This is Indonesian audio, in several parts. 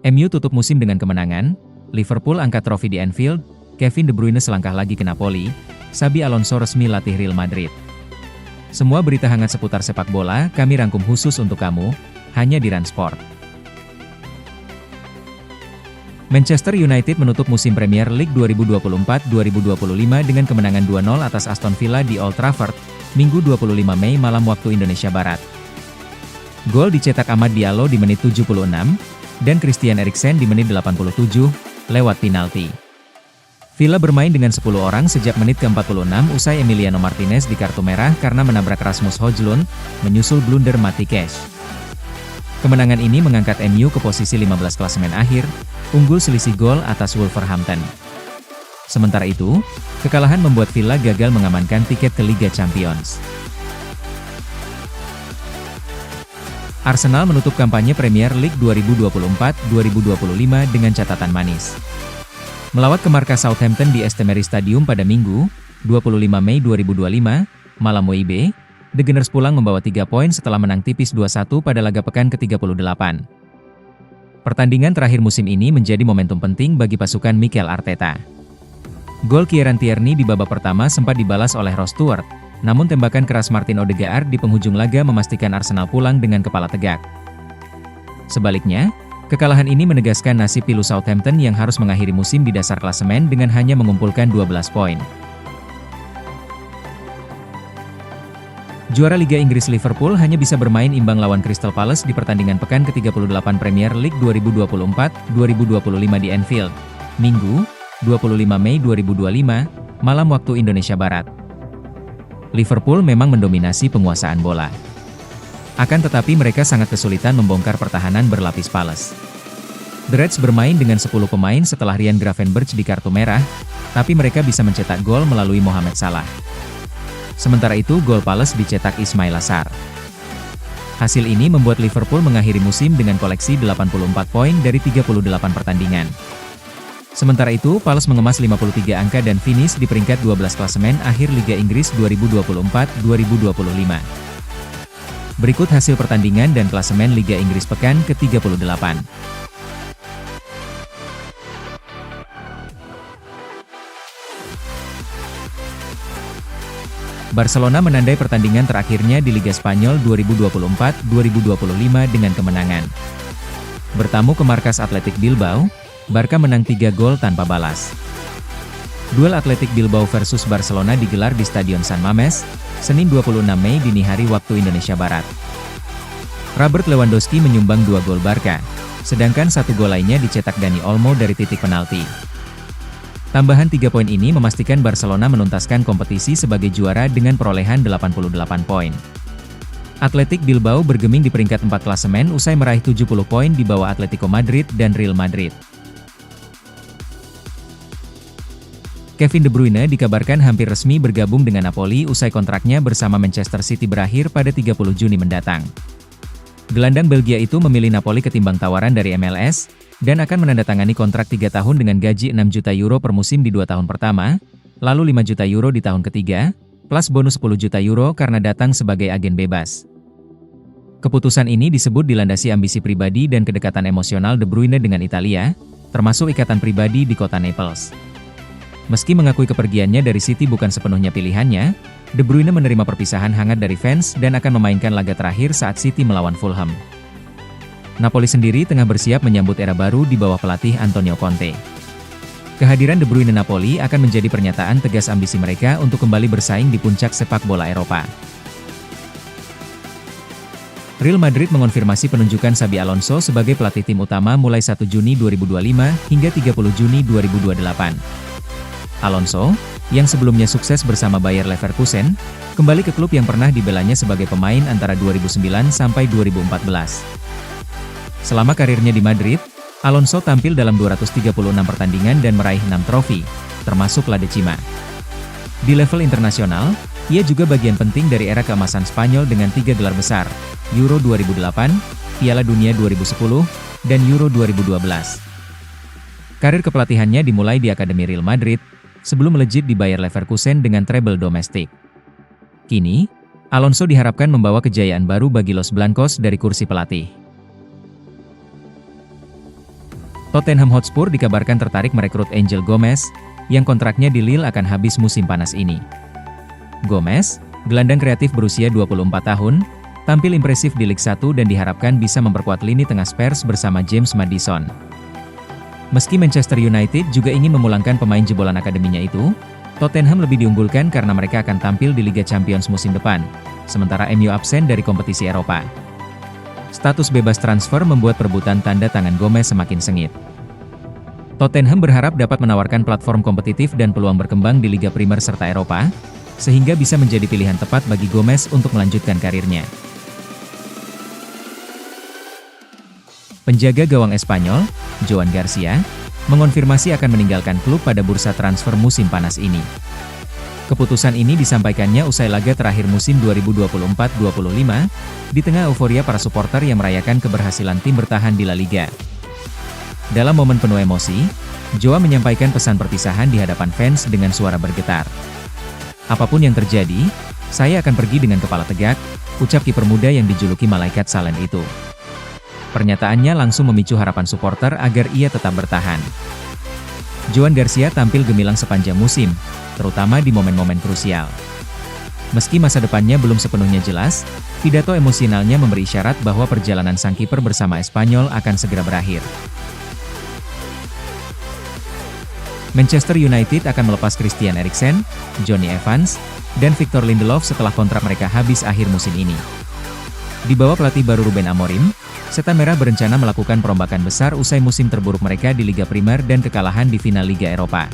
MU tutup musim dengan kemenangan, Liverpool angkat trofi di Anfield, Kevin De Bruyne selangkah lagi ke Napoli, Xabi Alonso resmi latih Real Madrid. Semua berita hangat seputar sepak bola kami rangkum khusus untuk kamu, hanya di Run Sport. Manchester United menutup musim Premier League 2024-2025 dengan kemenangan 2-0 atas Aston Villa di Old Trafford, Minggu 25 Mei malam waktu Indonesia Barat. Gol dicetak Amad Diallo di menit 76, dan Christian Eriksen di menit 87, lewat penalti. Villa bermain dengan 10 orang sejak menit ke-46 usai Emiliano Martinez di kartu merah karena menabrak Rasmus Højlund, menyusul blunder Matty Cash. Kemenangan ini mengangkat MU ke posisi 15 klasemen akhir, unggul selisih gol atas Wolverhampton. Sementara itu, kekalahan membuat Villa gagal mengamankan tiket ke Liga Champions. Arsenal menutup kampanye Premier League 2024-2025 dengan catatan manis. Melawat ke markas Southampton di Emery Stadium pada Minggu, 25 Mei 2025, malam WIB, The Gunners pulang membawa 3 poin setelah menang tipis 2-1 pada laga pekan ke-38. Pertandingan terakhir musim ini menjadi momentum penting bagi pasukan Mikel Arteta. Gol Kieran Tierney di babak pertama sempat dibalas oleh Ross Stewart, namun tembakan keras Martin Odegaard di penghujung laga memastikan Arsenal pulang dengan kepala tegak. Sebaliknya, kekalahan ini menegaskan nasib pilu Southampton yang harus mengakhiri musim di dasar klasemen dengan hanya mengumpulkan 12 poin. Juara Liga Inggris Liverpool hanya bisa bermain imbang lawan Crystal Palace di pertandingan pekan ke-38 Premier League 2024-2025 di Anfield, Minggu, 25 Mei 2025, malam waktu Indonesia Barat. Liverpool memang mendominasi penguasaan bola. Akan tetapi mereka sangat kesulitan membongkar pertahanan berlapis Palace. The Reds bermain dengan 10 pemain setelah Ryan Gravenberch di kartu merah, tapi mereka bisa mencetak gol melalui Mohamed Salah. Sementara itu gol Palace dicetak Ismail Assar. Hasil ini membuat Liverpool mengakhiri musim dengan koleksi 84 poin dari 38 pertandingan. Sementara itu Palace mengemas 53 angka dan finish di peringkat 12 klasemen akhir Liga Inggris 2024-2025. Berikut hasil pertandingan dan klasemen Liga Inggris pekan ke-38. Barcelona menandai pertandingan terakhirnya di Liga Spanyol 2024-2025 dengan kemenangan. Bertamu ke markas Athletic Bilbao, Barca menang 3 gol tanpa balas. Duel Athletic Bilbao versus Barcelona digelar di Stadion San Mamés, Senin 26 Mei dini hari waktu Indonesia Barat. Robert Lewandowski menyumbang 2 gol Barca, sedangkan 1 gol lainnya dicetak Dani Olmo dari titik penalti. Tambahan 3 poin ini memastikan Barcelona menuntaskan kompetisi sebagai juara dengan perolehan 88 poin. Athletic Bilbao bergeming di peringkat 4 klasemen usai meraih 70 poin di bawah Atletico Madrid dan Real Madrid. Kevin De Bruyne dikabarkan hampir resmi bergabung dengan Napoli usai kontraknya bersama Manchester City berakhir pada 30 Juni mendatang. Gelandang Belgia itu memilih Napoli ketimbang tawaran dari MLS, dan akan menandatangani kontrak 3 tahun dengan gaji 6 juta euro per musim di 2 tahun pertama, lalu 5 juta euro di tahun ketiga, plus bonus 10 juta euro karena datang sebagai agen bebas. Keputusan ini disebut dilandasi ambisi pribadi dan kedekatan emosional De Bruyne dengan Italia, termasuk ikatan pribadi di kota Naples. Meski mengakui kepergiannya dari City bukan sepenuhnya pilihannya, De Bruyne menerima perpisahan hangat dari fans dan akan memainkan laga terakhir saat City melawan Fulham. Napoli sendiri tengah bersiap menyambut era baru di bawah pelatih Antonio Conte. Kehadiran De Bruyne Napoli akan menjadi pernyataan tegas ambisi mereka untuk kembali bersaing di puncak sepak bola Eropa. Real Madrid mengonfirmasi penunjukan Xabi Alonso sebagai pelatih tim utama mulai 1 Juni 2025 hingga 30 Juni 2028. Alonso, yang sebelumnya sukses bersama Bayer Leverkusen, kembali ke klub yang pernah dibelanya sebagai pemain antara 2009 sampai 2014. Selama karirnya di Madrid, Alonso tampil dalam 236 pertandingan dan meraih 6 trofi, termasuk La Decima. Di level internasional, ia juga bagian penting dari era keemasan Spanyol dengan 3 gelar besar, Euro 2008, Piala Dunia 2010, dan Euro 2012. Karir kepelatihannya dimulai di Akademi Real Madrid, sebelum melejit di Bayer Leverkusen dengan treble domestik. Kini, Alonso diharapkan membawa kejayaan baru bagi Los Blancos dari kursi pelatih. Tottenham Hotspur dikabarkan tertarik merekrut Angel Gomez, yang kontraknya di Lille akan habis musim panas ini. Gomez, gelandang kreatif berusia 24 tahun, tampil impresif di Liga 1 dan diharapkan bisa memperkuat lini tengah Spurs bersama James Maddison. Meski Manchester United juga ingin memulangkan pemain jebolan akademinya itu, Tottenham lebih diunggulkan karena mereka akan tampil di Liga Champions musim depan, sementara MU absen dari kompetisi Eropa. Status bebas transfer membuat perebutan tanda tangan Gomez semakin sengit. Tottenham berharap dapat menawarkan platform kompetitif dan peluang berkembang di Liga Primer serta Eropa, sehingga bisa menjadi pilihan tepat bagi Gomez untuk melanjutkan karirnya. Penjaga gawang Espanyol, Joan Garcia, mengonfirmasi akan meninggalkan klub pada bursa transfer musim panas ini. Keputusan ini disampaikannya usai laga terakhir musim 2024-25, di tengah euforia para supporter yang merayakan keberhasilan tim bertahan di La Liga. Dalam momen penuh emosi, Joa menyampaikan pesan perpisahan di hadapan fans dengan suara bergetar. "Apapun yang terjadi, saya akan pergi dengan kepala tegak," ucap kiper muda yang dijuluki Malaikat Salen itu. Pernyataannya langsung memicu harapan supporter agar ia tetap bertahan. Joan Garcia tampil gemilang sepanjang musim, terutama di momen-momen krusial. Meski masa depannya belum sepenuhnya jelas, pidato emosionalnya memberi isyarat bahwa perjalanan sang kiper bersama Espanyol akan segera berakhir. Manchester United akan melepas Christian Eriksen, Johnny Evans, dan Victor Lindelof setelah kontrak mereka habis akhir musim ini. Di bawah pelatih baru Ruben Amorim, Setan Merah berencana melakukan perombakan besar usai musim terburuk mereka di Liga Primer dan kekalahan di final Liga Eropa.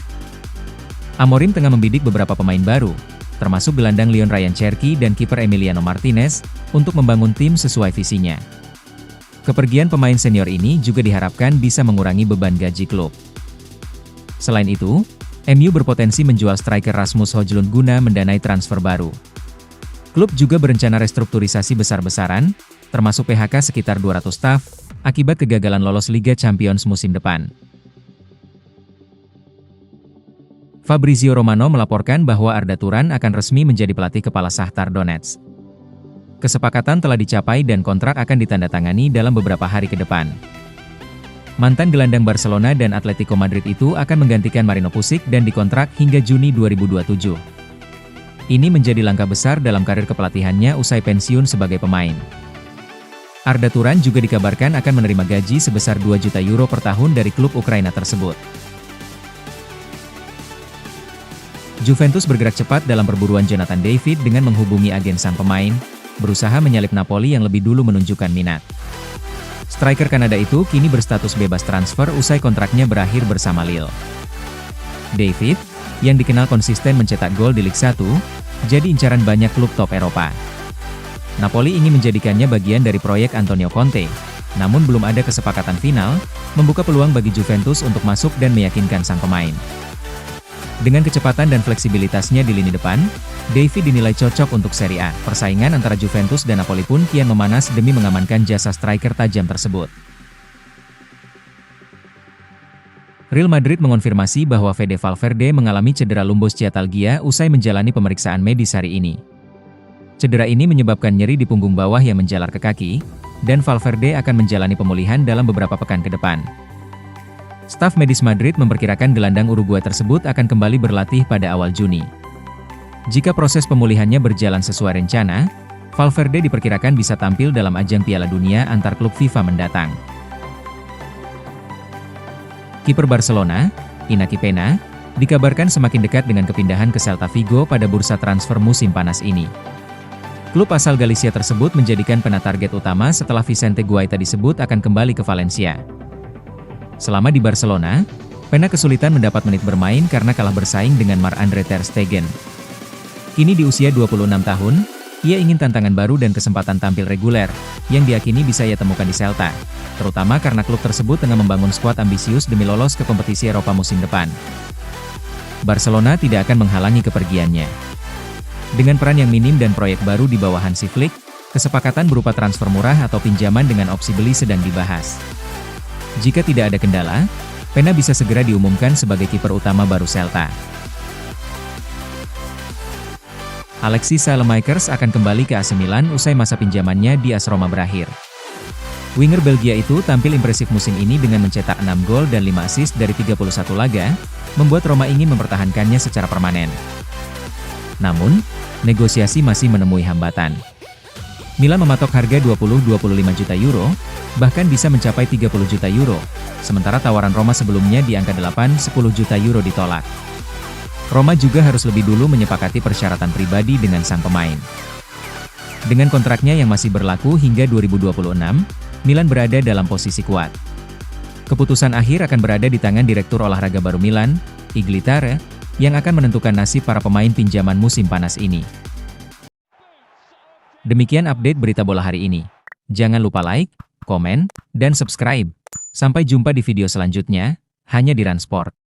Amorim tengah membidik beberapa pemain baru, termasuk gelandang Lyon Ryan Cherki dan kiper Emiliano Martinez, untuk membangun tim sesuai visinya. Kepergian pemain senior ini juga diharapkan bisa mengurangi beban gaji klub. Selain itu, MU berpotensi menjual striker Rasmus Højlund guna mendanai transfer baru. Klub juga berencana restrukturisasi besar-besaran, termasuk PHK sekitar 200 staf, akibat kegagalan lolos Liga Champions musim depan. Fabrizio Romano melaporkan bahwa Arda Turan akan resmi menjadi pelatih kepala Shakhtar Donetsk. Kesepakatan telah dicapai dan kontrak akan ditandatangani dalam beberapa hari ke depan. Mantan gelandang Barcelona dan Atletico Madrid itu akan menggantikan Marino Pusic dan dikontrak hingga Juni 2027. Ini menjadi langkah besar dalam karir kepelatihannya usai pensiun sebagai pemain. Arda Turan juga dikabarkan akan menerima gaji sebesar 2 juta euro per tahun dari klub Ukraina tersebut. Juventus bergerak cepat dalam perburuan Jonathan David dengan menghubungi agen sang pemain, berusaha menyalip Napoli yang lebih dulu menunjukkan minat. Striker Kanada itu kini berstatus bebas transfer usai kontraknya berakhir bersama Lille. David, yang dikenal konsisten mencetak gol di Liga 1, jadi incaran banyak klub top Eropa. Napoli ingin menjadikannya bagian dari proyek Antonio Conte, namun belum ada kesepakatan final, membuka peluang bagi Juventus untuk masuk dan meyakinkan sang pemain. Dengan kecepatan dan fleksibilitasnya di lini depan, David dinilai cocok untuk Serie A. Persaingan antara Juventus dan Napoli pun kian memanas demi mengamankan jasa striker tajam tersebut. Real Madrid mengonfirmasi bahwa Fede Valverde mengalami cedera lumbus sciatalgia usai menjalani pemeriksaan medis hari ini. Cedera ini menyebabkan nyeri di punggung bawah yang menjalar ke kaki, dan Valverde akan menjalani pemulihan dalam beberapa pekan ke depan. Staf medis Madrid memperkirakan gelandang Uruguay tersebut akan kembali berlatih pada awal Juni. Jika proses pemulihannya berjalan sesuai rencana, Valverde diperkirakan bisa tampil dalam ajang Piala Dunia antar klub FIFA mendatang. Kiper Barcelona, Iñaki Peña, dikabarkan semakin dekat dengan kepindahan ke Celta Vigo pada bursa transfer musim panas ini. Klub asal Galicia tersebut menjadikan Peña target utama setelah Vicente Guaita disebut akan kembali ke Valencia. Selama di Barcelona, Peña kesulitan mendapat menit bermain karena kalah bersaing dengan Marc-André ter Stegen. Kini di usia 26 tahun, ia ingin tantangan baru dan kesempatan tampil reguler, yang diyakini bisa ia temukan di Celta, terutama karena klub tersebut tengah membangun skuad ambisius demi lolos ke kompetisi Eropa musim depan. Barcelona tidak akan menghalangi kepergiannya. Dengan peran yang minim dan proyek baru di bawah Hansi Flick, kesepakatan berupa transfer murah atau pinjaman dengan opsi beli sedang dibahas. Jika tidak ada kendala, Peña bisa segera diumumkan sebagai kiper utama baru Celta. Alexis Saelemaekers akan kembali ke AC Milan usai masa pinjamannya di AS Roma berakhir. Winger Belgia itu tampil impresif musim ini dengan mencetak 6 gol dan 5 assist dari 31 laga, membuat Roma ingin mempertahankannya secara permanen. Namun, negosiasi masih menemui hambatan. Milan mematok harga 20-25 juta euro, bahkan bisa mencapai 30 juta euro, sementara tawaran Roma sebelumnya di angka 8-10 juta euro ditolak. Roma juga harus lebih dulu menyepakati persyaratan pribadi dengan sang pemain. Dengan kontraknya yang masih berlaku hingga 2026, Milan berada dalam posisi kuat. Keputusan akhir akan berada di tangan Direktur Olahraga baru Milan, Iglitare, yang akan menentukan nasib para pemain pinjaman musim panas ini. Demikian update berita bola hari ini. Jangan lupa like, komen, dan subscribe. Sampai jumpa di video selanjutnya, hanya di Run Sport.